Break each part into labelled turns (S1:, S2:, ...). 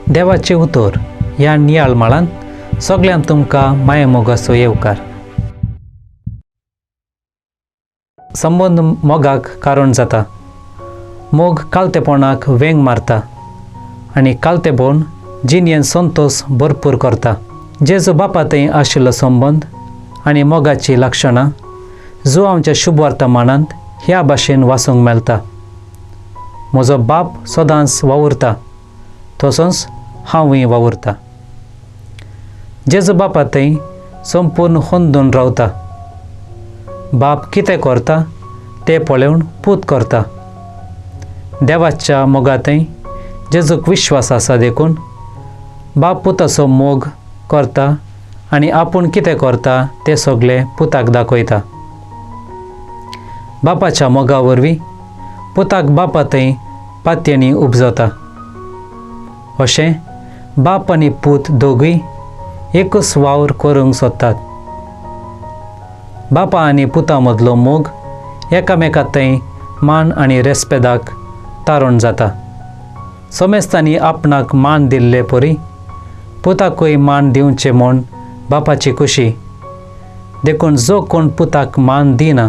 S1: देवाचे उतर ह्या नियाळ माळान सगळ्यांक तुमकां माये मोगाचो येवकार. संबंद मोगाक कारण जाता. मोग कालतेपणाक वेंग मारता आनी कालतेपण जिणेन संतोश भरपूर करता. जेजू बापा थंय आशिल्लो संबंद आनी मोगाची लक्षणां जो आमच्या शुभ वर्तमानांत ह्या भाशेन वाचूंक मेळटा. म्हजो बाप सदांच वावुरता तसोच हांवूय वावुरता. जेजू बापा थंय संपूर्ण होंदून रावता. बाप कितें करता तें पळोवन पूत करता. देवाच्या मोगा थंय जेजूक विश्वास आसा देखून बाप पुताचो मोग करता आनी आपूण कितें करता तें सगळें पुताक दाखयता. बापाच्या मोगा वरवीं पुताक बापा थंय पातयेनी उपजता. अशें बाप आनी पूत दोगूय एकूच वावर करूंक सोदतात. बापा आनी पुता मदलो मोग एकामेका थंय मान आनी रेस्पेदाक तारण जाता. समेस्तांनी आपणाक मान दिल्ले परी पुताकूय मान दिवचें म्हूण बापाची खुशी. देखून जो कोण पुताक मान दिना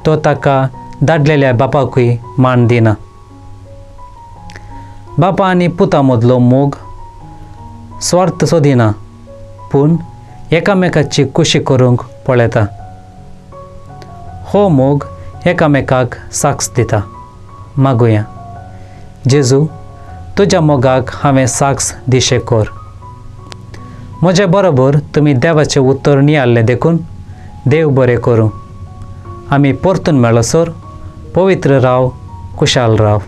S1: तो ताका धाडलेल्या बापाकूय मान दिना. बापा आनी पुता मदलो मोग स्वार्थ सोदिना पूण एकामेकाची खुशी करूंक पळयता. हो मोग एकामेकाक साक्ष दिता. मागुया. जेजू, तुज्या मोगाक हांवें साक्ष दिशे कर. म्हजे बरोबर तुमी देवाचें उतर नियाळ्ळें देखून देव बरें करूं. आमी परतून मेळसर पवित्र राव, कुशाल राव.